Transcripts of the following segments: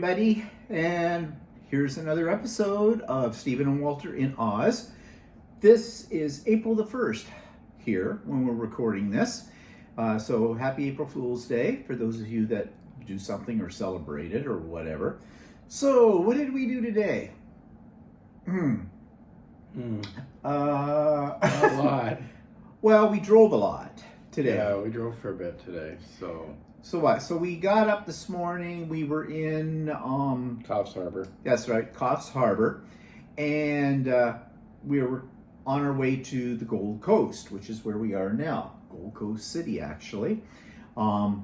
everybody, and here's another episode of Stephen and Walter in Oz. This is April the 1st here when we're recording this. So happy April Fool's Day for those of you that do something or celebrate it or whatever. So what did we do today? A lot. Well, we drove a lot today. Yeah, we drove for a bit today, So what? So we got up this morning. We were in Coffs Harbour. That's right, Coffs Harbour, and we were on our way to the Gold Coast, which is where we are now, Gold Coast City, actually. And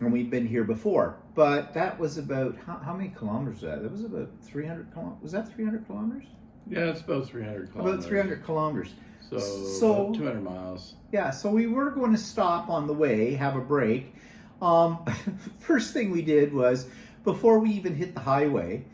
we've been here before, but that was about how many kilometers was that? That was about 300 kilometers. Was that 300 kilometers? Yeah, it's about 300 kilometers. About 300 kilometers. So about 200 miles. Yeah, so we were going to stop on the way, have a break. First thing we did was, before we even hit the highway,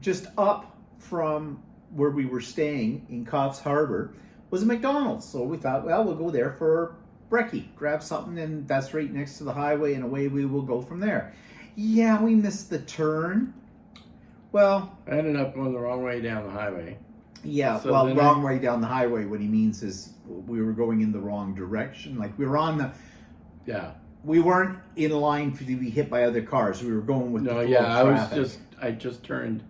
just up from where we were staying in Coffs Harbour was a McDonald's. So we thought, well, we'll go there for brekkie, grab something, and that's right next to the highway, and away we will go from there. Yeah, we missed the turn. Well, I ended up going the wrong way down the highway. Yeah, So well, then wrong way down the highway. What he means is we were going in the wrong direction. Like we were on the... Yeah. We weren't in line to be hit by other cars. We were going with the flow of traffic. I just turned.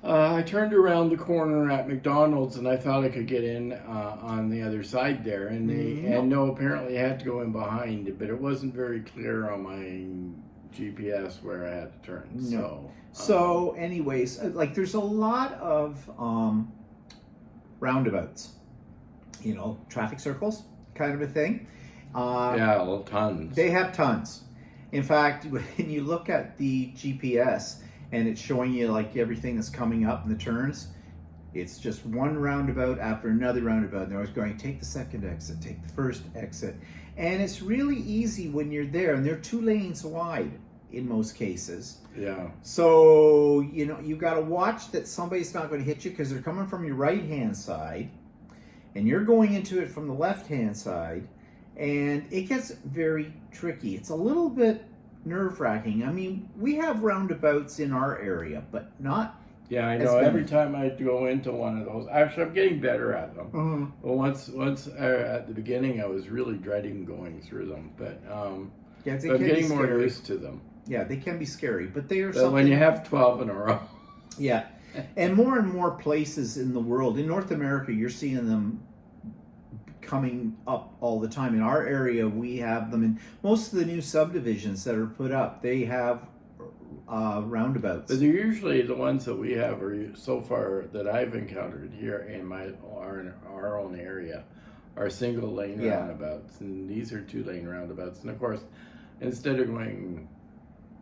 I turned around the corner at McDonald's, and I thought I could get in on the other side there, and apparently I had to go in behind it, but it wasn't very clear on my GPS where I had to turn. No. So, anyways, like there's a lot of roundabouts, traffic circles, kind of a thing. Yeah, tons. They have tons. In fact, when you look at the GPS and it's showing you like everything that's coming up in the turns, it's just one roundabout after another roundabout. And they're always going, take the second exit, take the first exit. And it's really easy when you're there, and they're 2 lanes wide in most cases. Yeah. So, you got to watch that somebody's not going to hit you because they're coming from your right-hand side and you're going into it from the left-hand side. And it gets very tricky. It's a little bit nerve-wracking. I mean, we have roundabouts in our area, but not... Yeah, I know. Every time I go into one of those, actually, I'm getting better at them. Mm-hmm. Well, once at the beginning, I was really dreading going through them, but I'm getting more used to them. Yeah, they can be scary, but they are. But when you have 12 in a row. Yeah, and more places in the world, in North America, you're seeing them coming up all the time. In our area, we have them in most of the new subdivisions that are put up. They have roundabouts. But they're usually the ones that we have, or so far that I've encountered here in our own area, are single lane roundabouts, and these are 2 lane roundabouts. And of course, instead of going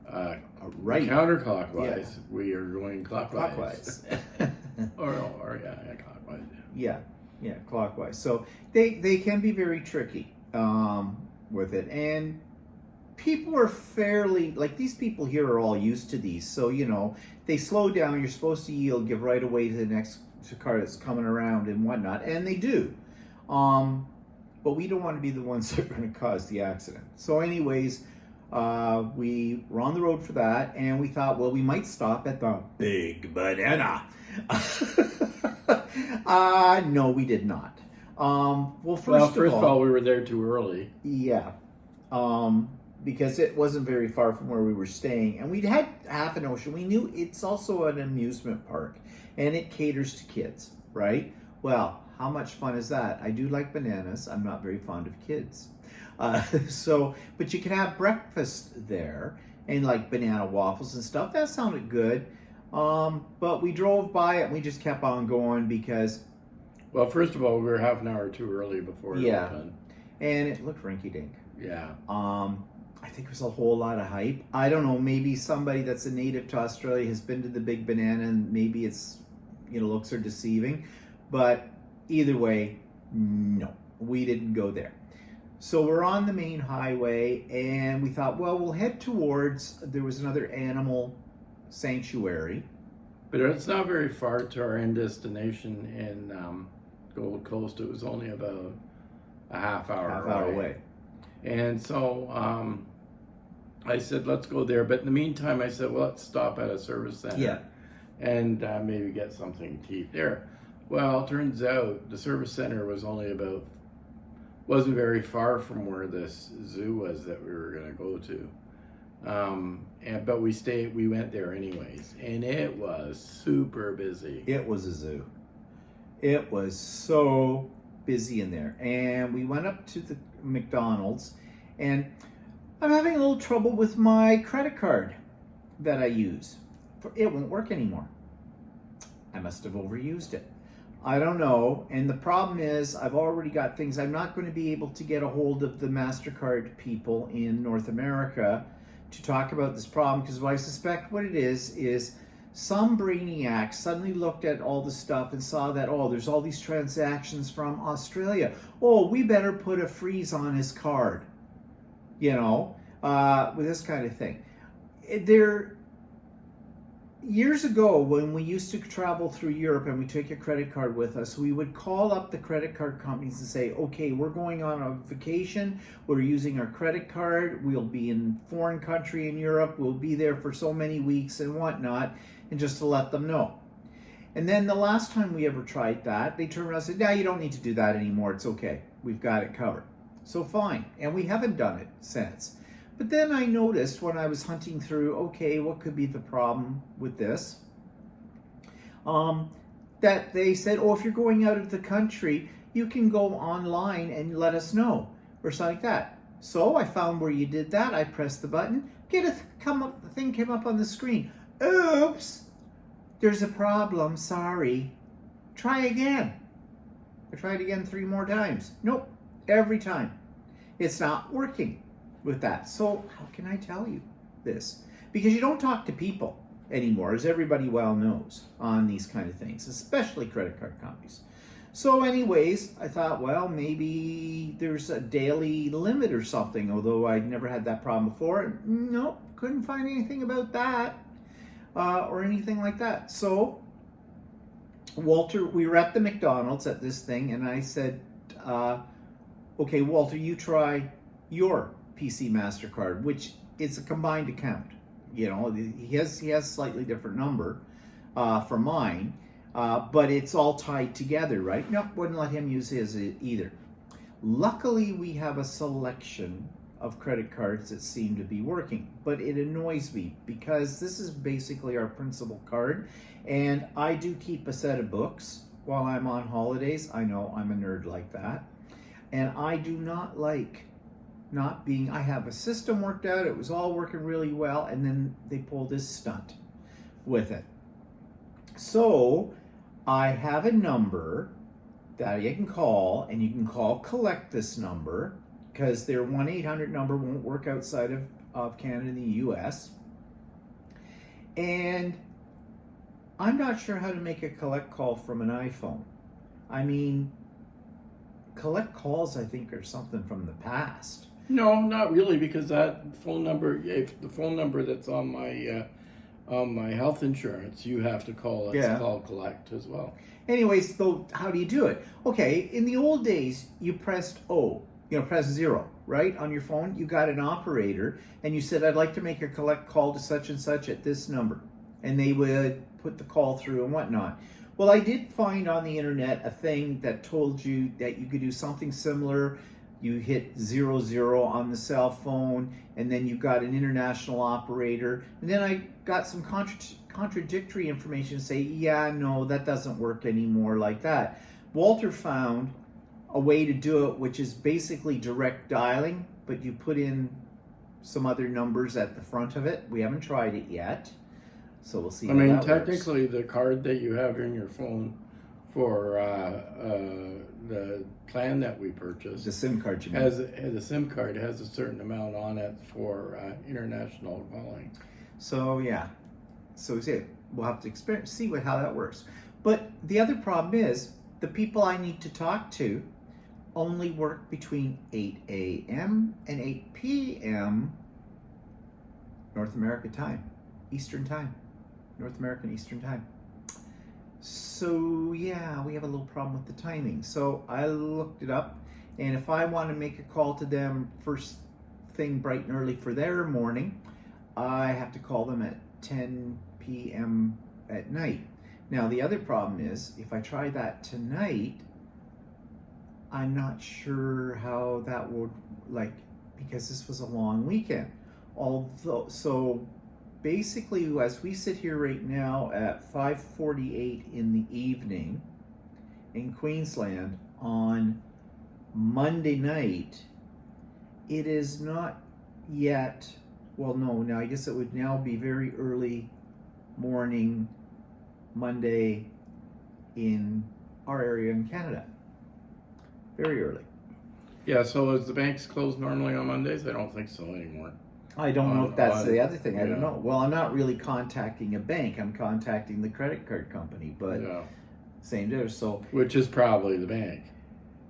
right counterclockwise, we are going clockwise. or clockwise. Yeah, clockwise. So they can be very tricky with it. And people are fairly, like these people here are all used to these. So, they slow down, you're supposed to yield, give right away to the next car that's coming around and whatnot. And they do. But we don't want to be the ones that are going to cause the accident. So anyways, we were on the road for that. And we thought, well, we might stop at the Big Banana. No, we did not. First of all, we were there too early. Yeah. Because it wasn't very far from where we were staying. And we'd had half an ocean. We knew it's also an amusement park. And it caters to kids, right? Well, how much fun is that? I do like bananas. I'm not very fond of kids. But you can have breakfast there. And like banana waffles and stuff. That sounded good. But we drove by it and we just kept on going because... Well, first of all, we were half an hour too early before it opened. And it looked rinky-dink. Yeah. I think there's a whole lot of hype. I don't know, maybe somebody that's a native to Australia has been to the Big Banana and maybe it's, looks are deceiving. But either way, no, we didn't go there. So we're on the main highway and we thought, well, we'll head towards, there was another animal sanctuary. But it's not very far to our end destination in Gold Coast. It was only about a half hour away. And so I said, let's go there. But in the meantime, I said, well, let's stop at a service center. Yeah. And maybe get something to eat there. Well, it turns out the service center wasn't very far from where this zoo was that we were going to go to. But we went there anyways, and it was super busy. It was a zoo. It was so busy in there. And we went up to the McDonald's, and I'm having a little trouble with my credit card that I use. It won't work anymore. I must have overused it. I don't know. And the problem is I've already got things. I'm not going to be able to get a hold of the MasterCard people in North America to talk about this problem, because what I suspect what it is some brainiac suddenly looked at all the stuff and saw that, oh, there's all these transactions from Australia. Oh, we better put a freeze on his card, with this kind of thing. Years ago, when we used to travel through Europe and we took a credit card with us, we would call up the credit card companies and say, okay, we're going on a vacation, we're using our credit card, we'll be in a foreign country in Europe, we'll be there for so many weeks and whatnot, and just to let them know. And then the last time we ever tried that, they turned around and said, no, you don't need to do that anymore, it's okay, we've got it covered. So fine, and we haven't done it since. But then I noticed when I was hunting through, okay, what could be the problem with this? That they said, oh, if you're going out of the country, you can go online and let us know, or something like that. So I found where you did that. I pressed the button. The thing came up on the screen. Oops, there's a problem. Sorry. Try again. I tried again 3 more times. Nope, every time. It's not working with that. So how can I tell you this? Because you don't talk to people anymore, as everybody well knows, on these kind of things, especially credit card companies. So anyways, I thought, well, maybe there's a daily limit or something, although I'd never had that problem before. Nope, couldn't find anything about that or anything like that. So Walter, we were at the McDonald's at this thing, and I said, okay, Walter, you try your PC MasterCard, which is a combined account. He has a slightly different number for mine, but it's all tied together, right? No, wouldn't let him use his either. Luckily, we have a selection of credit cards that seem to be working, but it annoys me because this is basically our principal card, and I do keep a set of books while I'm on holidays. I know I'm a nerd like that, and I do not like I have a system worked out, it was all working really well, and then they pull this stunt with it. So I have a number that you can call, and you can collect this number, because their 1-800 number won't work outside of Canada and the US. And I'm not sure how to make a collect call from an iPhone. I mean, collect calls, I think, are something from the past. No, not really, because that phone number, if the phone number that's on my health insurance, you have to call it. It's called collect as well. Anyways, though, how do you do it? Okay, in the old days, you pressed press 0, right, on your phone. You got an operator, and you said, I'd like to make a collect call to such and such at this number. And they would put the call through and whatnot. Well, I did find on the internet a thing that told you that you could do something similar. You hit 00 on the cell phone, and then you got an international operator. And then I got some contradictory information say, yeah, no, that doesn't work anymore like that. Walter found a way to do it, which is basically direct dialing, but you put in some other numbers at the front of it. We haven't tried it yet, so we'll see. Technically, the card that you have in your phone for the plan that we purchased, the SIM card, the SIM card has a certain amount on it for international calling. So yeah, so we'll have to see how that works. But the other problem is the people I need to talk to only work between 8 a.m. and 8 p.m. North American time, Eastern time, North American Eastern time. So yeah, we have a little problem with the timing. So I looked it up, and if I want to make a call to them first thing bright and early for their morning, I have to call them at 10 p.m. at night. Now, the other problem is, if I try that tonight, I'm not sure how that would, because this was a long weekend. Although, so basically, as we sit here right now at 5:48 in the evening in Queensland on Monday night, it is not yet, well, no, now I guess it would now be very early morning Monday in our area in Canada. Very early. Yeah, so is the banks closed normally on Mondays? I don't think so anymore. I don't know if that's the other thing. I yeah. don't know. Well, I'm not really contacting a bank. I'm contacting the credit card company, but Yeah. same there. So, Which is probably the bank.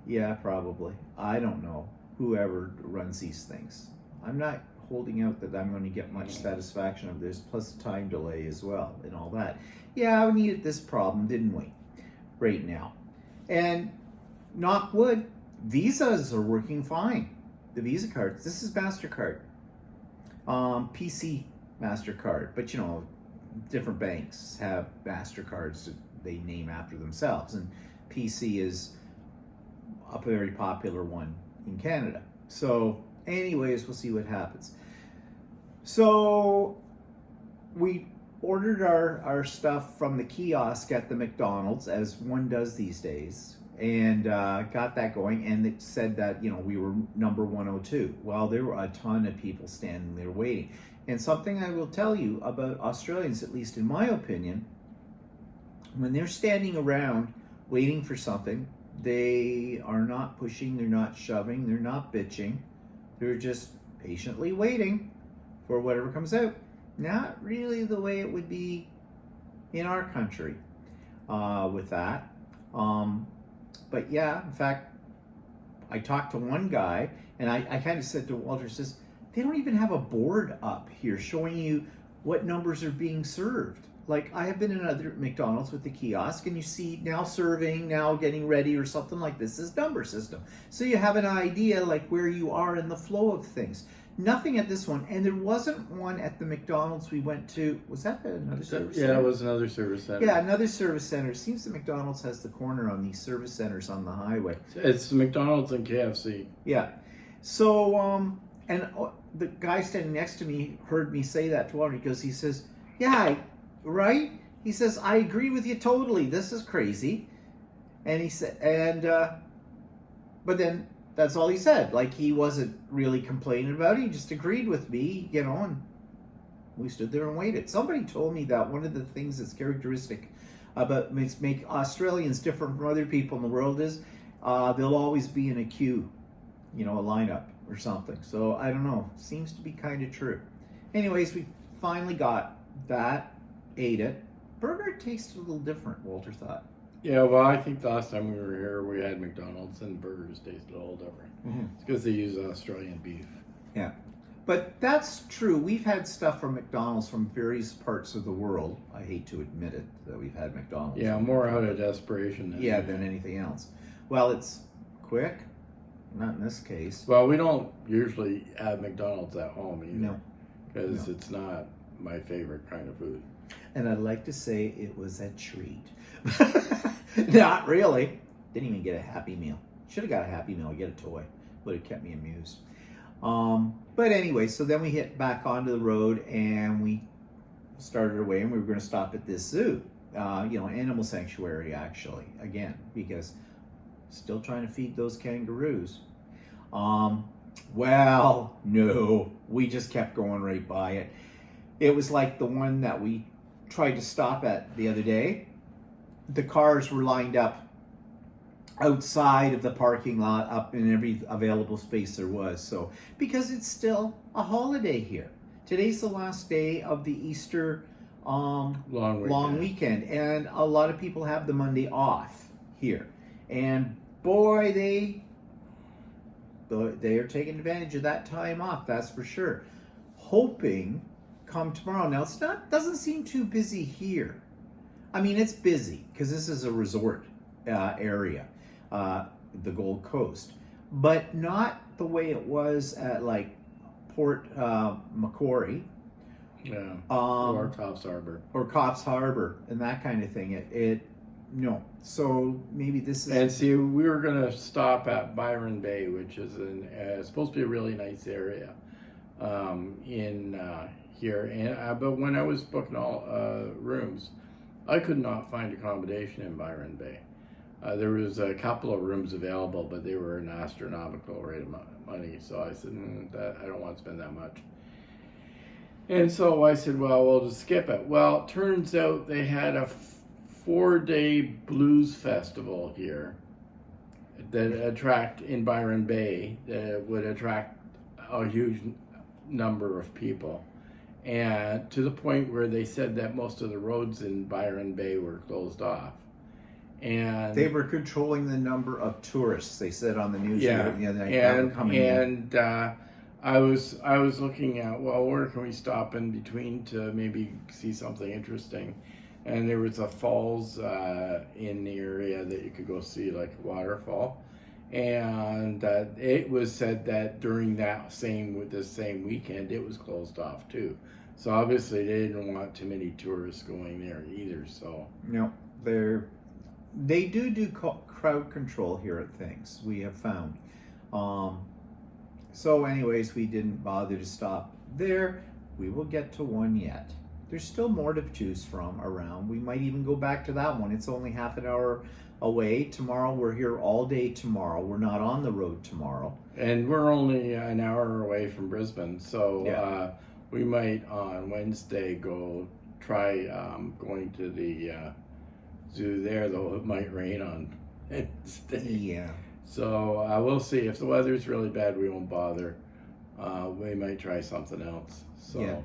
yeah, probably. I don't know. Whoever runs these things. I'm not holding out that I'm going to get much satisfaction of this, plus time delay as well and all that. Yeah, we needed this problem, didn't we? Right now. And knock wood, visas are working fine. The Visa cards. This is MasterCard. PC MasterCard. But you know, different banks have MasterCards that they name after themselves. And PC is a very popular one in Canada. So anyways, we'll see what happens. So we ordered our stuff from the kiosk at the McDonald's, as one does these days, and got that going, and it said that, you know, we were number 102. Well, there were a ton of people standing there waiting. And something I will tell you about Australians, at least in my opinion, when they're standing around waiting for something, they are not pushing, they're not shoving, they're not bitching. They're just patiently waiting for whatever comes out. Not really the way it would be in our country with that. But yeah, in fact, I talked to one guy, and I kind of said to Walter, says, they don't even have a board up here showing you what numbers are being served. Like, I have been in other McDonald's with the kiosk, and you see now serving, now getting ready, or something like this is number system. So you have an idea like where you are in the flow of things. Nothing at this one, and there wasn't one at the McDonald's we went to. Was that another service center? Yeah, it was another service center. Yeah, another service center. It seems that McDonald's has the corner on these service centers on the highway. It's McDonald's and KFC. Yeah. So, the guy standing next to me heard me say that to him because he says, yeah, right? He says, I agree with you totally. This is crazy. And he said, but then that's all he said. Like, he wasn't really complaining about it. He just agreed with me, you know, and we stood there and waited. Somebody told me that one of the things that's characteristic about make Australians different from other people in the world is they'll always be in a queue, you know, a lineup or something. So I don't know. Seems to be kind of true. Anyways, we finally got that, ate it. Burger tasted a little different, Walter thought. Yeah, well, I think the last time we were here, we had McDonald's and burgers tasted a little different. Mm-hmm. It's because they use Australian beef. Yeah. But that's true. We've had stuff from McDonald's from various parts of the world. I hate to admit it that we've had McDonald's. Yeah, more out of desperation than anything else. Well, it's quick. Not in this case. Well, we don't usually have McDonald's at home either. No. Because it's not my favorite kind of food. And I'd like to say it was a treat. Not really. Didn't even get a Happy Meal. Should have got a Happy Meal. Get a toy. Would have kept me amused. But anyway, so then we hit back onto the road and we started away, and we were going to stop at this zoo. Animal sanctuary, actually, again, because still trying to feed those kangaroos. Well, no, we just kept going right by it. It was like the one that we tried to stop at the other day. The cars were lined up outside of the parking lot, up in every available space there was. So, because it's still a holiday here. Today's the last day of the Easter long weekend, and a lot of people have the Monday off here. And boy, they are taking advantage of that time off, that's for sure. Hoping come tomorrow. Now, doesn't seem too busy here. I mean, it's busy because this is a resort area, the Gold Coast, but not the way it was at like Port Macquarie, Yeah. um, Or Coffs Harbour. or Coffs Harbor and that kind of thing. No. So maybe this is And see, we were gonna stop at Byron Bay, which is supposed to be a really nice area in here. And but when I was booking all rooms, I could not find accommodation in Byron Bay. There was a couple of rooms available, but they were an astronomical rate of money. So I said, that I don't want to spend that much. And so I said, well, we'll just skip it. Well, it turns out they had a 4-day blues festival here that in Byron Bay that would attract a huge number of people. And to the point where they said that most of the roads in Byron Bay were closed off. And they were controlling the number of tourists. They said on the news the other night that were coming in. I was looking at, well, where can we stop in between to maybe see something interesting? And there was a falls in the area that you could go see, like a waterfall. And it was said that during this same weekend, it was closed off too. So obviously they didn't want too many tourists going there either. So no, they do crowd control here at things, we have found. So anyways, we didn't bother to stop there. We will get to one yet. There's still more to choose from around. We might even go back to that one. It's only half an hour away. Tomorrow, we're here all day tomorrow. We're not on the road tomorrow. And we're only an hour away from Brisbane. So we might on Wednesday try going to the zoo there, though it might rain on Wednesday. Yeah. So we'll see. If the weather's really bad, we won't bother. We might try something else. So yeah.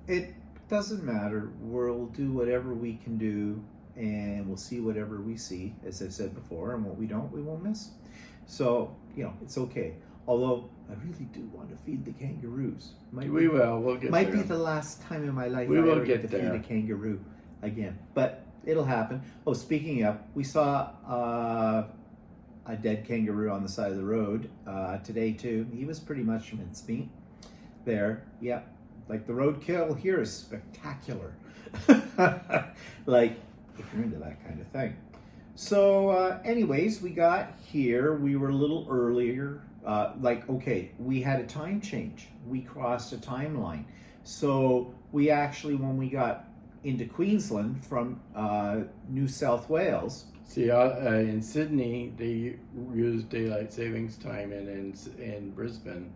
It doesn't matter. We'll do whatever we can do, and we'll see whatever we see, as I've said before, and what we don't, we won't miss. So, it's okay. Although, I really do want to feed the kangaroos. We will. We'll get might there. be the last time in my life We I will ever get get to there. feed a kangaroo again. But it'll happen. Oh, speaking of, we saw a dead kangaroo on the side of the road today too. He was pretty much mincemeat there. Yep. Like the roadkill here is spectacular. Like if you're into that kind of thing. So anyways, we got here. We were a little earlier. We had a time change. We crossed a timeline. So we actually, when we got into Queensland from New South Wales. See, in Sydney, they use daylight savings time, and in Brisbane,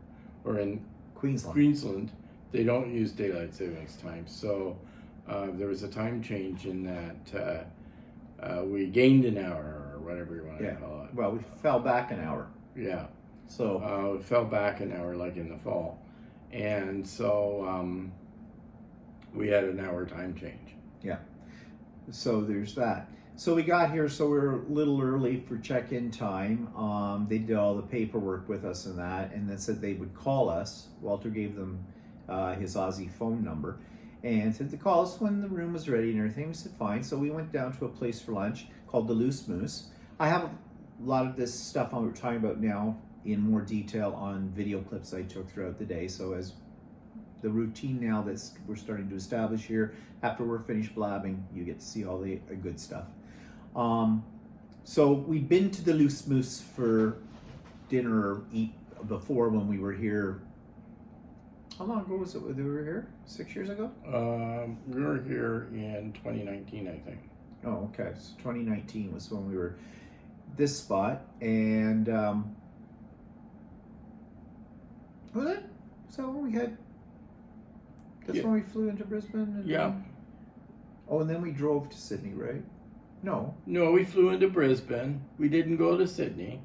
or in Queensland, they don't use daylight savings time. So there was a time change in that we gained an hour, or whatever you want to call it. Well, we fell back an hour. Yeah. So it fell back an hour, like in the fall, and so we had an hour time change. Yeah. So there's that. So we got here, so we were a little early for check-in time. They did all the paperwork with us and that, and then said they would call us. Walter gave them his Aussie phone number and said to call us when the room was ready and everything. We said fine. So we went down to a place for lunch called the Loose Moose. I have a lot of this stuff we're talking about now in more detail on video clips I took throughout the day. So as the routine now that we're starting to establish here, after we're finished blabbing, you get to see all the good stuff. So we'd been to the Loose Moose for dinner or eat before when we were here. How long ago was it that we were here? 6 years ago? We were here in 2019, I think. Oh, okay. So 2019 was when we were this spot, and was it? So we had. That's when we flew into Brisbane. And Yeah. Oh, and then we drove to Sydney, right? No. No, we flew into Brisbane. We didn't go to Sydney.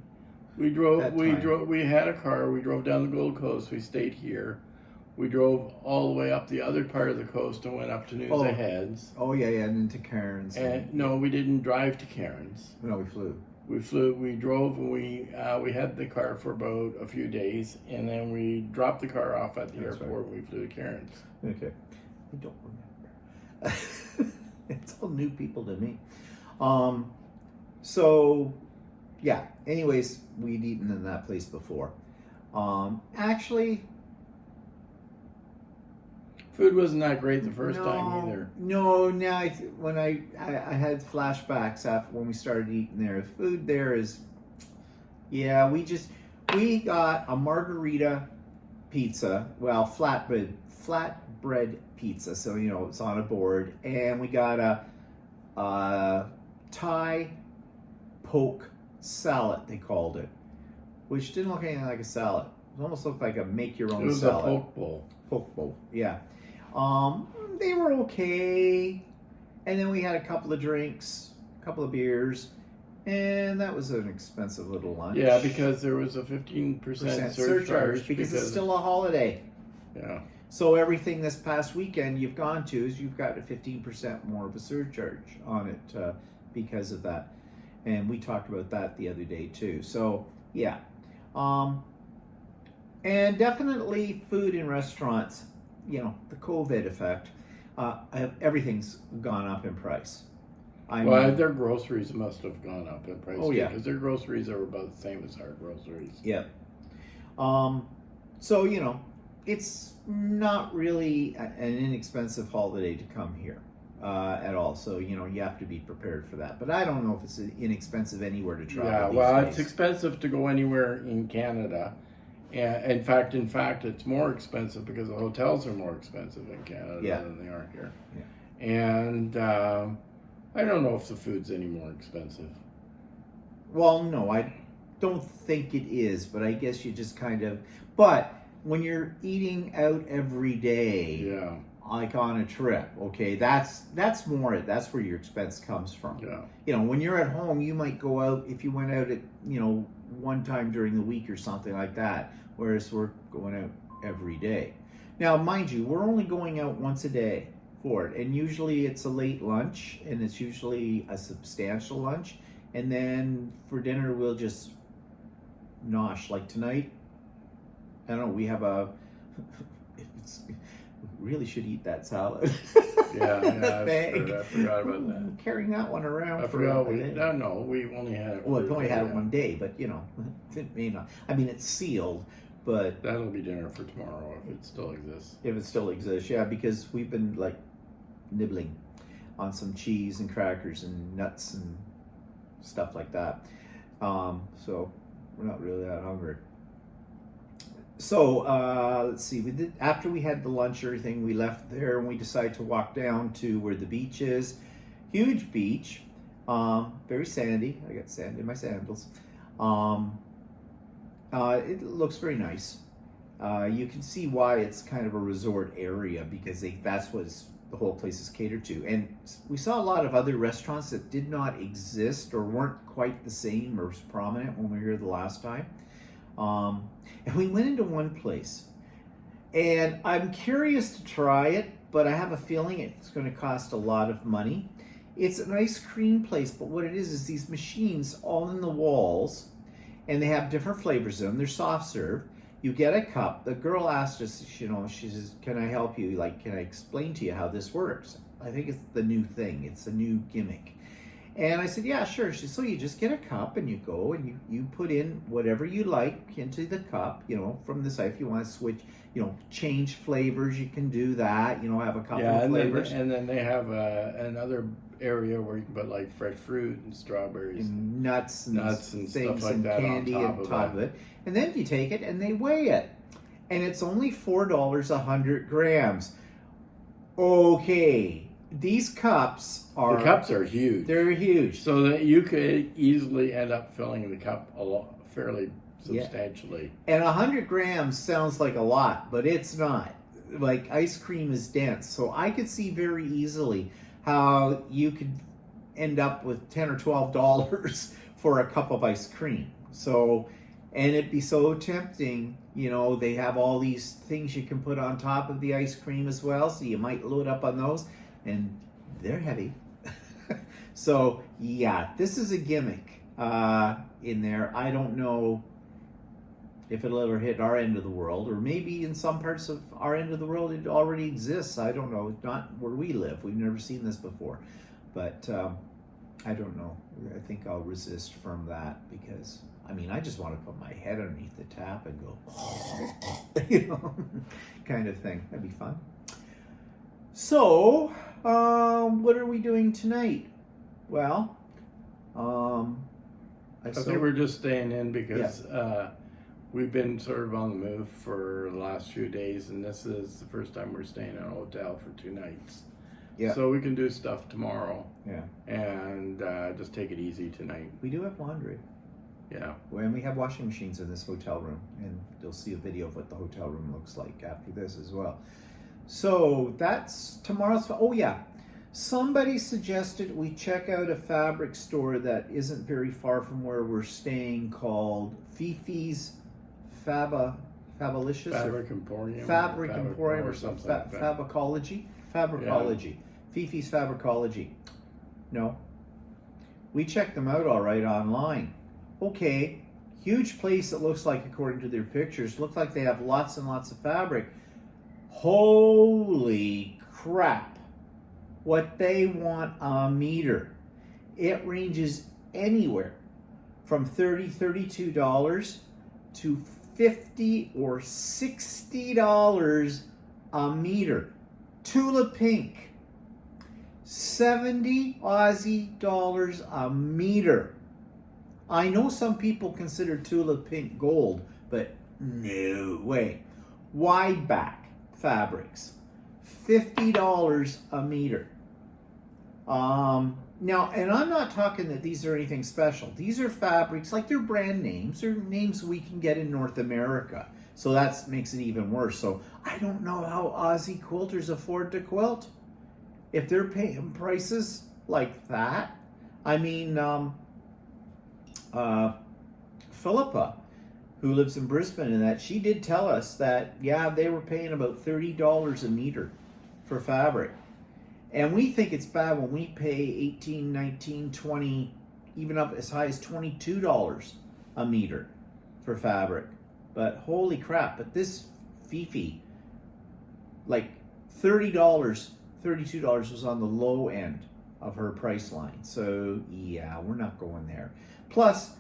We drove. We had a car. We drove down the Gold Coast. We stayed here. We drove all the way up the other part of the coast and went up to Noosa Heads. Oh yeah, and then to Cairns. And no, we didn't drive to Cairns. No, we flew. We drove, and we had the car for about a few days, and then we dropped the car off at the airport. Right. We flew to Cairns. Okay, I don't remember. It's all new people to me. So yeah. Anyways, we'd eaten in that place before. Actually, Food wasn't that great the first time either. No, now when I had flashbacks after when we started eating there. The food there is, yeah, we got a margarita pizza, well, flatbread pizza, so it's on a board, and we got a Thai poke salad, they called it, which didn't look anything like a salad. It almost looked like a make your own It was salad. a poke bowl. Poke bowl, yeah. They were okay, and then we had a couple of drinks, a couple of beers, and that was an expensive little lunch. Yeah, because there was a 15% surcharge because it's still a holiday. Yeah. So everything this past weekend you've gone to is you've got a 15% more of a surcharge on it because of that, and we talked about that the other day too. So yeah, and definitely food in restaurants. The COVID effect. Everything's gone up in price. Their groceries must have gone up in price. Oh, yeah. Because their groceries are about the same as our groceries. Yeah. So, it's not really an inexpensive holiday to come here at all. So, you have to be prepared for that. But I don't know if it's inexpensive anywhere to travel. Yeah, these days. It's expensive to go anywhere in Canada. And in fact, it's more expensive because the hotels are more expensive in Canada than they are here. Yeah. And I don't know if the food's any more expensive. Well, no, I don't think it is, but I guess you just kind of. But when you're eating out every day, like on a trip, okay, that's where your expense comes from. Yeah. When you're at home, you might go out if you went out at one time during the week or something like that. Whereas we're going out every day. Now, mind you, we're only going out once a day for it, and usually it's a late lunch, and it's usually a substantial lunch, and then for dinner we'll just nosh. Like tonight, I don't know. We have we really should eat that salad. Yeah, I forgot about that. I'm carrying that one around. I forgot. We only had it. Well, we've only had it one day, but it may not. I mean, it's sealed, but that'll be dinner for tomorrow if it still exists. If it still exists, yeah, because we've been like nibbling on some cheese and crackers and nuts and stuff like that. So we're not really that hungry. So let's see. After we had the lunch, and everything, we left there and we decided to walk down to where the beach is. Huge beach, very sandy. I got sand in my sandals. It looks very nice. You can see why it's kind of a resort area because that's what the whole place is catered to. And we saw a lot of other restaurants that did not exist or weren't quite the same or as prominent when we were here the last time. And we went into one place, and I'm curious to try it, but I have a feeling it's going to cost a lot of money. It's an ice cream place, but what it is these machines all in the walls, and they have different flavors in them. They're soft serve. You get a cup. The girl asked us, she says, "Can I help you? Can I explain to you how this works?" I think it's the new thing. It's a new gimmick. And I said, yeah, sure. She said, so you just get a cup and you go and you put in whatever you like into the cup, from the side. If you want to switch, change flavors, you can do that, have a couple of flavors. And then they have another area where you can put like fresh fruit and strawberries. And nuts and things stuff like and that candy on top of it. And then you take it and they weigh it. And it's only $4 100 grams. Okay. These cups are... The cups are huge. They're huge. So that you could easily end up filling the cup fairly substantially. Yeah. And 100 grams sounds like a lot, but it's not. Like, ice cream is dense. So I could see very easily how you could end up with $10 or $12 for a cup of ice cream. So, and it'd be so tempting. They have all these things you can put on top of the ice cream as well. So you might load up on those. And they're heavy. So, yeah, this is a gimmick in there. I don't know if it'll ever hit our end of the world, or maybe in some parts of our end of the world it already exists. I don't know. Not where we live. We've never seen this before. But I don't know. I think I'll resist from that because, I just want to put my head underneath the tap and go, kind of thing. That'd be fun. So, what are we doing tonight? Well, I think we're just staying in because we've been sort of on the move for the last few days, and this is the first time we're staying in a hotel for 2 nights. Yeah. So we can do stuff tomorrow. Yeah. And just take it easy tonight. We do have laundry. Yeah. And we have washing machines in this hotel room, and you'll see a video of what the hotel room looks like after this as well. So that's tomorrow's. Oh yeah, somebody suggested we check out a fabric store that isn't very far from where we're staying called Fifi's Fabalicious Fabric Emporium. Fabric Emporium or something something. like that. Fabricology. Fifi's Fabricology. No. We checked them out all right online. Okay, huge place that looks like, according to their pictures, look like they have lots and lots of fabric. Holy crap. What they want a meter. It ranges anywhere from $30, $32 to $50 or $60 a meter. Tula Pink, 70 Aussie dollars a meter. I know some people consider Tula Pink gold, but no way. Wide back fabrics, $50 a meter. Now, and I'm not talking that these are anything special. These are fabrics, like they're brand names. They're names we can get in North America. So that makes it even worse. So I don't know how Aussie quilters afford to quilt. If they're paying prices like that. I mean, Philippa, who lives in Brisbane, and that she did tell us that, yeah, they were paying about $30 a meter for fabric. And we think it's bad when we pay $18, $19, $20, even up as high as $22 a meter for fabric. But holy crap, but this Fifi, like $30, $32 was on the low end of her price line. So yeah, we're not going there. Plus,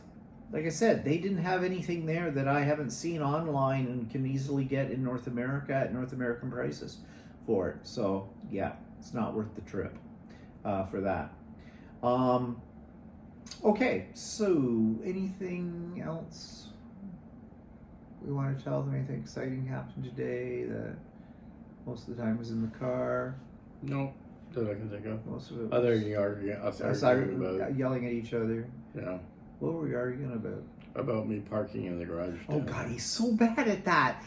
like I said, they didn't have anything there that I haven't seen online and can easily get in North America at North American prices for it. So yeah, it's not worth the trip for that. Okay, so anything else we want to tell them? Anything exciting happened today that most of the time was in the car? No, that I can think of. Most of it Other was than us arguing about, yelling at each other. yeah, What were we arguing about? about me parking in the garage. Oh God, he's so bad at that.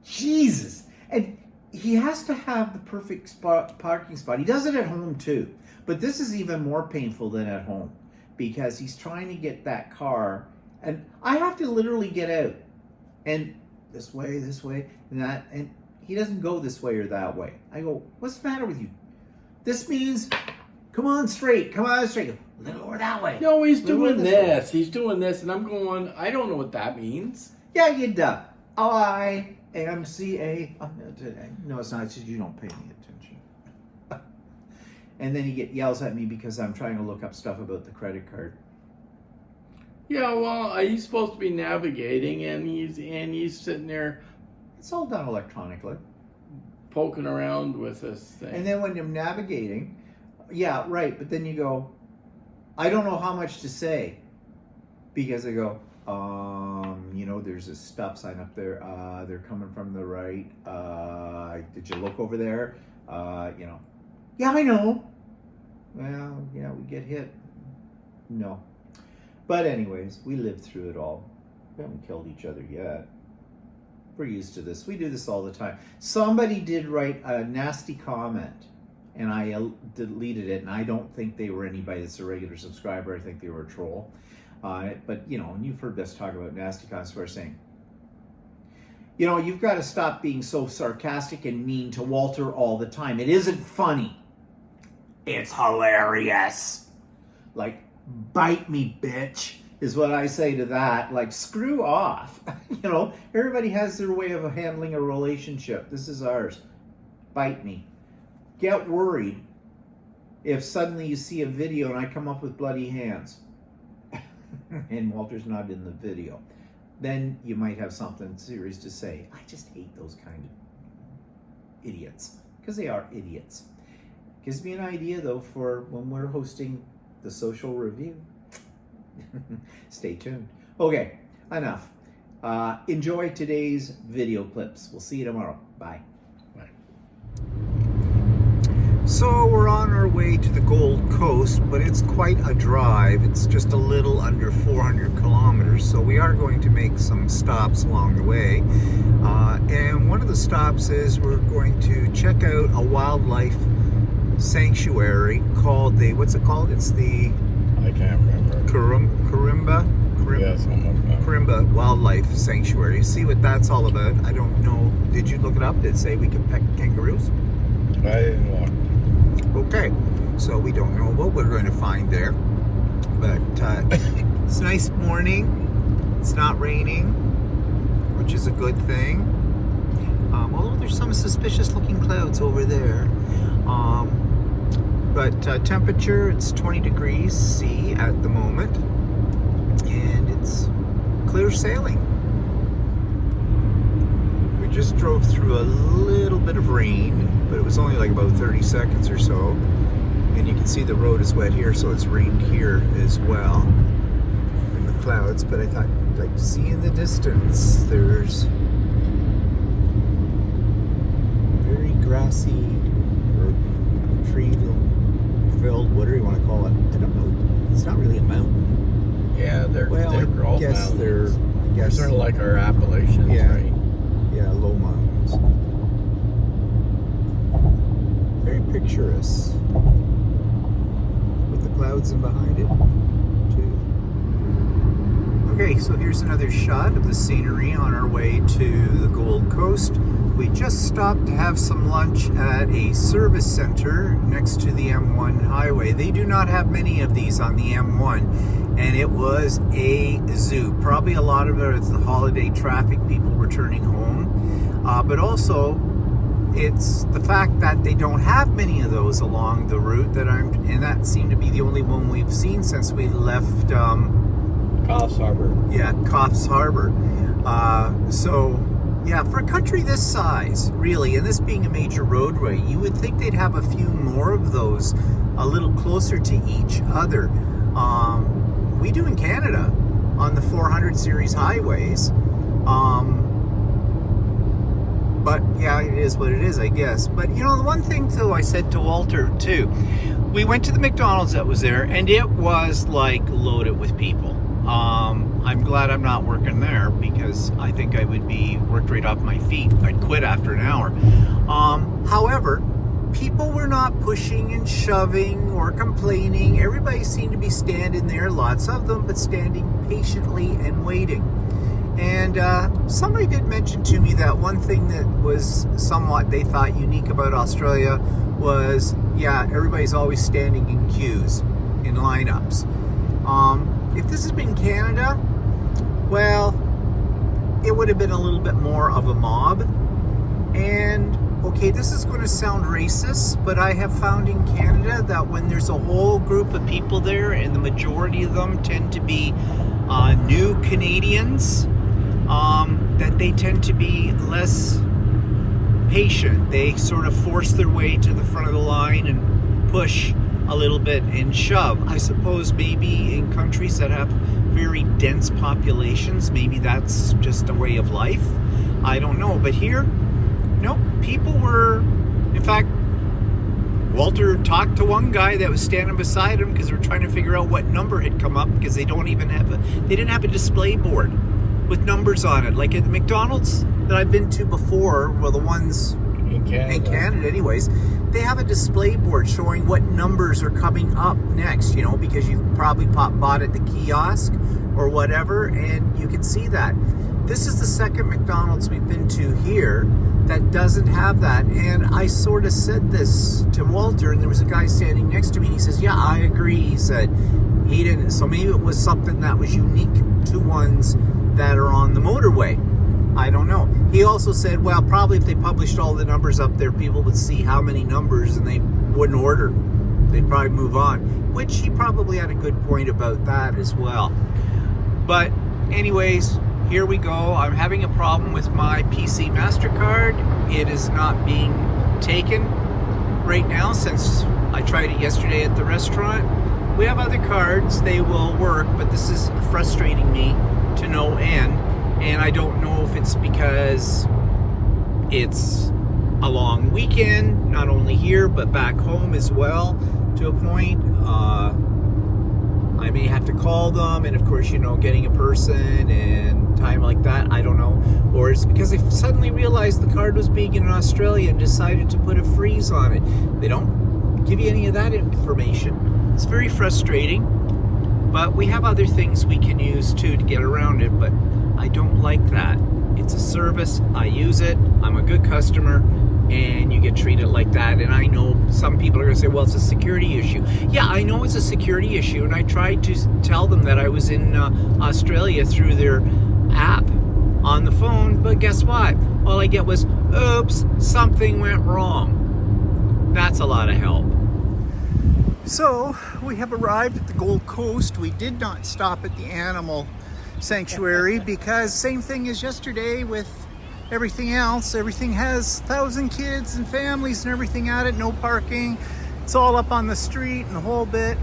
Jesus. And he has to have the perfect parking spot. He does it at home too. But this is even more painful than at home because he's trying to get that car, and I have to literally get out and this way, and that, and he doesn't go this way or that way. I go, what's the matter with you? This means come on straight, a little or that way. No, he's Little doing this this. He's doing this, and I'm going, I don't know what that means. Yeah, you duh. IMCA. No, it's not. It's just you don't pay any attention. And then he yells at me because I'm trying to look up stuff about the credit card. Yeah, well, he's supposed to be navigating, and he's sitting there It's all done electronically. poking around with this thing. And then when you're navigating, yeah, right. But then you go, I don't know how much to say, because I go, there's a stop sign up there. They're coming from the right. Did you look over there? Yeah, I know. Well, yeah, we get hit. No. But anyways, we lived through it all. We haven't killed each other yet. We're used to this. We do this all the time. Somebody did write a nasty comment, and I deleted it, and I don't think they were anybody that's a regular subscriber. I think they were a troll. But, and you've heard us talk about nasty comments where saying, you've got to stop being so sarcastic and mean to Walter all the time. It isn't funny. It's hilarious. Like, bite me, bitch, is what I say to that. Like, screw off. Everybody has their way of handling a relationship. This is ours. Bite me. Get worried if suddenly you see a video and I come up with bloody hands and Walter's not in the video. Then you might have something serious to say. I just hate those kind of idiots because because they are idiots. Gives me an idea though for when we're hosting the social review. Stay tuned. Okay, enough. Enjoy today's video clips. We'll see you tomorrow. Bye. So we're on our way to the Gold Coast, but it's quite a drive. It's just a little under 400 kilometers, so we are going to make some stops along the way. And one of the stops is we're going to check out a wildlife sanctuary called the, what's it called? It's the I can't remember. Corimba Wildlife Sanctuary. See what that's all about. I don't know. Did you look it up? Did it say we can pet kangaroos? I didn't look. Okay, so we don't know what we're going to find there, but it's a nice morning. It's not raining, which is a good thing. Although there's some suspicious looking clouds over there. But temperature, it's 20 degrees C at the moment, and it's clear sailing. We just drove through a little bit of rain, but it was only like about 30 seconds or so. And you can see the road is wet here, so it's rained here as well in the clouds. But I thought you'd like to see in the distance, there's very grassy or tree-filled, whatever you want to call it. I don't know. It's not really a mountain. Yeah, they're I guess mountains. they're Sort of like our Appalachians, Yeah. right? Yeah, low mountains. Very picturesque. With the clouds in behind it, too. Okay, so here's another shot of the scenery on our way to the Gold Coast. We just stopped to have some lunch at a service center next to the M1 highway. They do not have many of these on the M1, and it was a zoo. Probably a lot of it is the holiday traffic, people returning home, but also it's the fact that they don't have many of those along the route and that seemed to be the only one we've seen since we left Coffs Harbour. Yeah, Coffs Harbour. So yeah, for a country this size, really, and this being a major roadway, you would think they'd have a few more of those a little closer to each other. We do in Canada on the 400 series highways. But yeah, it is what it is, I guess. But you know, the one thing though I said to Walter too, we went to the McDonald's that was there, and it was like loaded with people. I'm glad I'm not working there, because I think I would be worked right off my feet. I'd quit after an hour. However, people were not pushing and shoving or complaining. Everybody seemed to be standing there, lots of them, but standing patiently and waiting. And somebody did mention to me that one thing that was somewhat, they thought, unique about Australia was, yeah, everybody's always standing in queues, in lineups. If this had been Canada, well, it would have been a little bit more of a mob. And okay, this is going to sound racist, but I have found in Canada that when there's a whole group of people there, and the majority of them tend to be new Canadians, that they tend to be less patient. They sort of force their way to the front of the line and push a little bit and shove. I suppose maybe in countries that have very dense populations, maybe that's just a way of life. I don't know. But here, nope, people were, in fact, Walter talked to one guy that was standing beside him because they were trying to figure out what number had come up, because they didn't have a display board with numbers on it. Like at the McDonald's that I've been to before, well, the ones in Canada anyways, they have a display board showing what numbers are coming up next, you know, because you've probably bought at the kiosk or whatever, and you can see that. This is the second McDonald's we've been to here that doesn't have that. And I sort of said this to Walter, and there was a guy standing next to me, and he says, yeah, I agree. He said he didn't, so maybe it was something that was unique to ones that are on the motorway. I don't know. He also said, well, probably if they published all the numbers up there, people would see how many numbers and they wouldn't order. They'd probably move on, which he probably had a good point about that as well. But anyways, here we go. I'm having a problem with my PC MasterCard. It is not being taken. right now, since I tried it yesterday at the restaurant, we have other cards. They will work, but this is frustrating me to no end. And I don't know if it's because it's a long weekend, not only here, but back home as well, to a point. I may have to call them, and of course, you know, getting a person and time like that, I don't know. Or it's because they suddenly realized the card was big in Australia and decided to put a freeze on it. They don't give you any of that information. It's very frustrating, but we have other things we can use too to get around it, but I don't like that. It's a service, I use it, I'm a good customer, and you get treated like that. And I know some people are going to say, well, it's a security issue. Yeah, I know it's a security issue, and I tried to tell them that I was in Australia through their app on the phone, but guess what? All I get was, oops, something went wrong. That's a lot of help. So we have arrived at the Gold Coast. We did not stop at the animal sanctuary because same thing as yesterday with everything else. Everything has 1,000 kids and families and everything at it, no parking. It's all up on the street and the whole bit.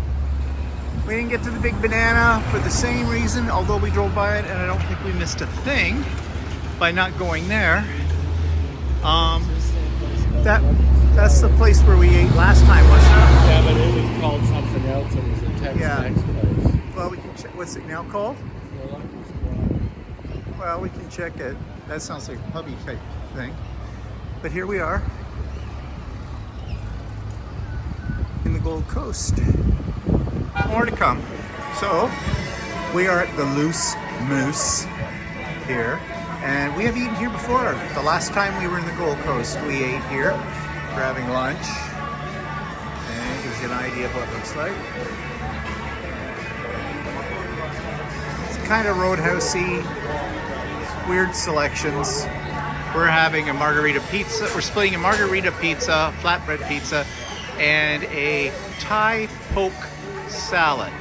We didn't get to the Big Banana for the same reason, although we drove by it and I don't think we missed a thing by not going there. That's the place where we ate last time, wasn't it? Yeah, but it was called something else. It was a Tex-Mex place. Well, we can check. What's it now called? Well, we can check it. That sounds like a pubby type thing. But here we are in the Gold Coast. More to come. So we are at the Loose Moose here, and we have eaten here before. The last time we were in the Gold Coast, we ate here. We're having lunch, and it gives you an idea of what it looks like. It's kind of roadhousey, weird selections. We're having a margarita pizza. We're splitting a margarita pizza, flatbread pizza, and a Thai poke salad.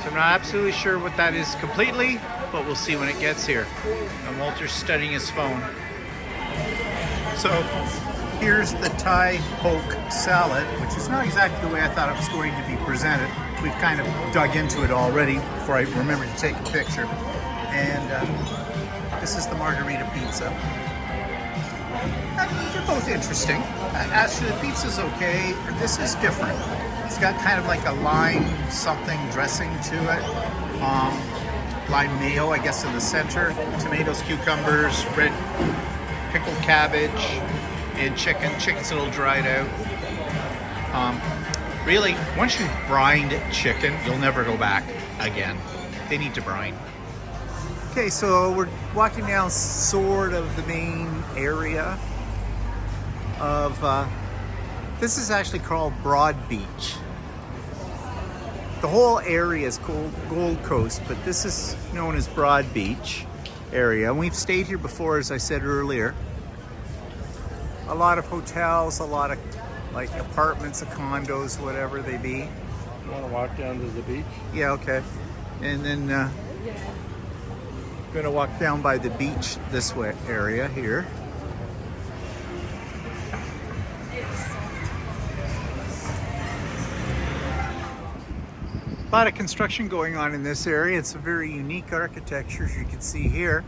So I'm not absolutely sure what that is completely, but we'll see when it gets here. And Walter's studying his phone. So here's the Thai poke salad, which is not exactly the way I thought it was going to be presented. We've kind of dug into it already before I remembered to take a picture. And this is the margarita pizza. They're both interesting. Actually, the pizza's okay. This is different. It's got kind of like a lime something dressing to it. Lime mayo, I guess, in the center. Tomatoes, cucumbers, red pickled cabbage, and chicken. Chicken's a little dried out. Really, once you've brined chicken, you'll never go back again. They need to brine. Okay, so we're walking down sort of the main area of, this is actually called Broad Beach. The whole area is called Gold Coast, but this is known as Broad Beach area. And we've stayed here before, as I said earlier. A lot of hotels, a lot of like apartments, condos, whatever they be. You want to walk down to the beach? Yeah, okay. And then gonna walk down by the beach this way area here. A lot of construction going on in this area. It's a very unique architecture, as you can see here.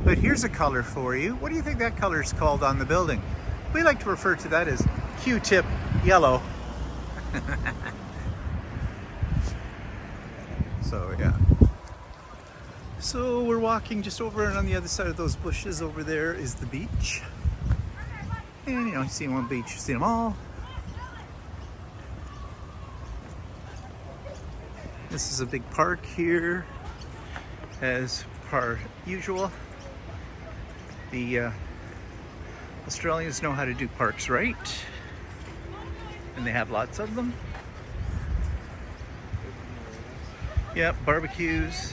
But here's a color for you. What do you think that color is called on the building? We like to refer to that as Q-tip yellow. So yeah. So we're walking just over, and on the other side of those bushes over there is the beach. And you know, you see one beach, you see them all. This is a big park here, as per usual. The Australians know how to do parks right, and they have lots of them. Yep, barbecues.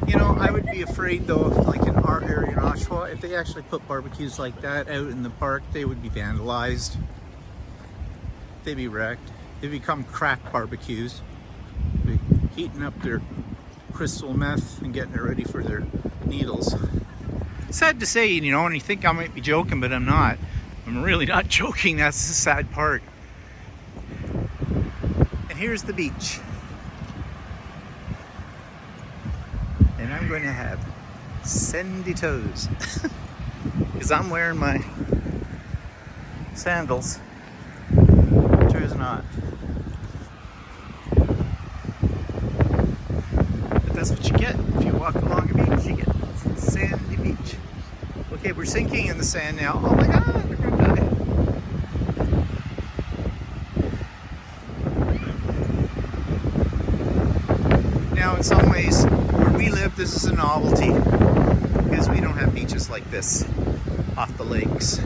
You know, I would be afraid though, like in our area in Oshawa, if they actually put barbecues like that out in the park, they would be vandalized. They'd be wrecked. They become crack barbecues. They'd be heating up their crystal meth and getting it ready for their needles. Sad to say, you know, and you think I might be joking, but I'm not. I'm really not joking, that's the sad part. And here's the beach. And I'm going to have sandy toes because I'm wearing my sandals. Winter is not. But that's what you get if you walk along a beach. You get sandy beach. Okay, we're sinking in the sand now. Oh my God, we're gonna die. Now, in some ways, where we live, this is a novelty because we don't have beaches like this off the lakes.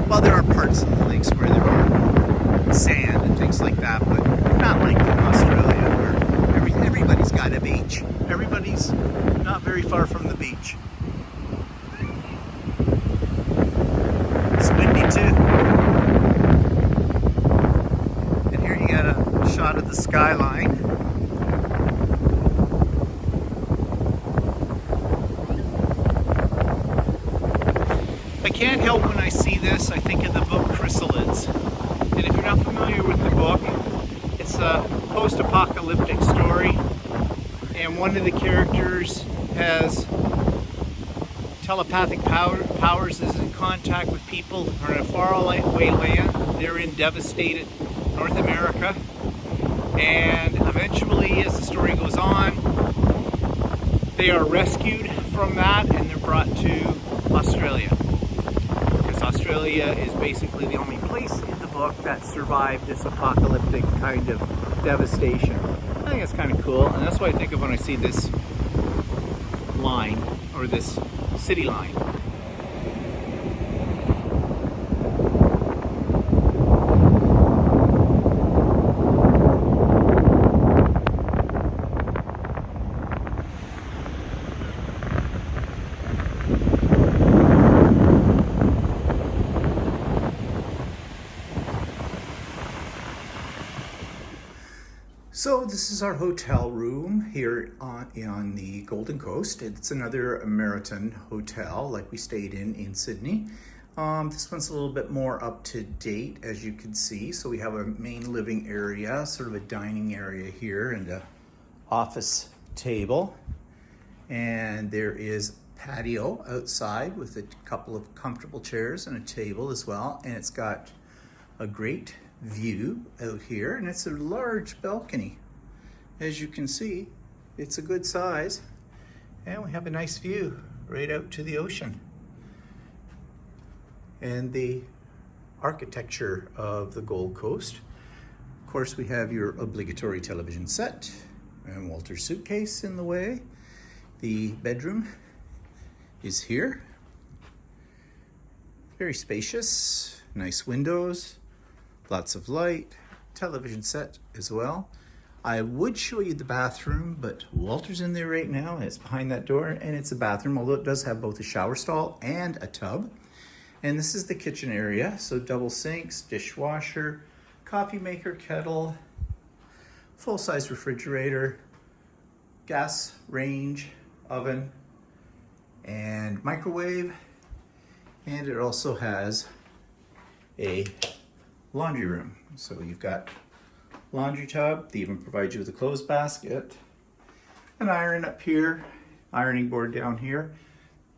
Well, there are parts of the lakes where there are sand and things like that, but not like in Australia where everybody's got a beach. Everybody's not very far from the beach. It's windy too. And here you got a shot of the skyline. I can't help when I see this, I think of the book Chrysalids. And if you're not familiar with the book, it's a post-apocalyptic story. And one of the characters has telepathic powers, is in contact with people who are in a faraway land. They're in devastated North America. And eventually, as the story goes on, they are rescued from that and they're brought to Australia. Australia is basically the only place in the book that survived this apocalyptic kind of devastation. I think it's kind of cool, and that's what I think of when I see this line, or this city line. So this is our hotel room here on the Golden Coast. It's another Meriton hotel like we stayed in Sydney. This one's a little bit more up to date, as you can see. So we have a main living area, sort of a dining area here, and a office table. And there is patio outside with a couple of comfortable chairs and a table as well. And it's got a great view out here, and it's a large balcony. As you can see, it's a good size, and we have a nice view right out to the ocean. And the architecture of the Gold Coast, of course, we have your obligatory television set and Walter's suitcase in the way. The bedroom is here, very spacious, nice windows, lots of light, television set as well. I would show you the bathroom, but Walter's in there right now, and it's behind that door, and it's a bathroom, although it does have both a shower stall and a tub. And this is the kitchen area, so double sinks, dishwasher, coffee maker, kettle, full-size refrigerator, gas range, oven, and microwave. And it also has a laundry room. So you've got laundry tub. They even provide you with a clothes basket, an iron up here, ironing board down here,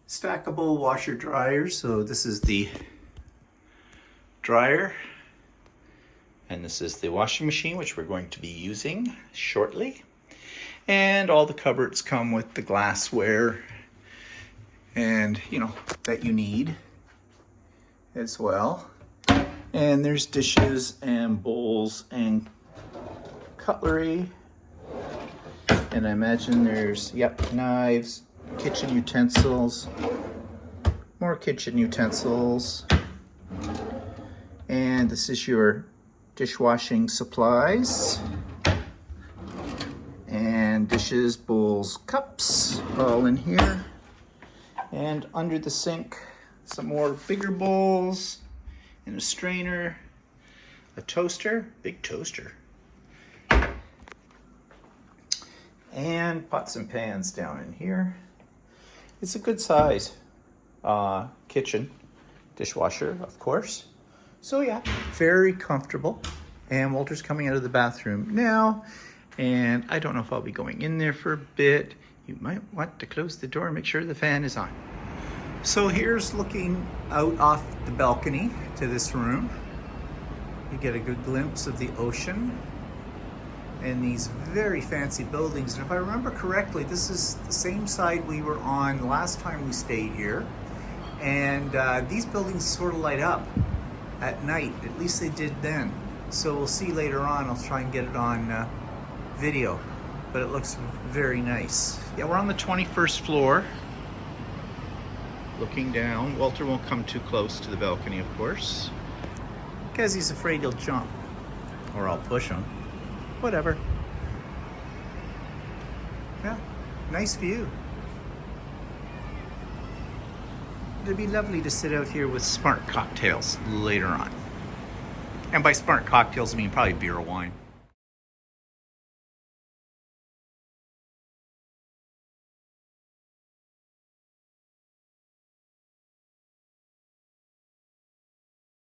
stackable washer dryers. So this is the dryer, and this is the washing machine, which we're going to be using shortly. And all the cupboards come with the glassware and that you need as well. And there's dishes and bowls and cutlery. And I imagine there's, knives, kitchen utensils, more kitchen utensils. And this is your dishwashing supplies. And dishes, bowls, cups, all in here. And under the sink, some more bigger bowls, and a strainer, a toaster, big toaster, and pots and pans down in here. It's a good size kitchen, dishwasher, of course. So yeah, very comfortable. And Walter's coming out of the bathroom now. And I don't know if I'll be going in there for a bit. You might want to close the door and make sure the fan is on. So here's looking out off the balcony to this room. You get a good glimpse of the ocean and these very fancy buildings. And if I remember correctly, this is the same side we were on last time we stayed here. And these buildings sort of light up at night. At least they did then. So we'll see later on. I'll try and get it on video. But it looks very nice. Yeah, we're on the 21st floor. Looking down. Walter won't come too close to the balcony, of course, because he's afraid he'll jump. Or I'll push him. Whatever. Yeah, nice view. It'd be lovely to sit out here with smart cocktails later on. And by smart cocktails, I mean probably beer or wine.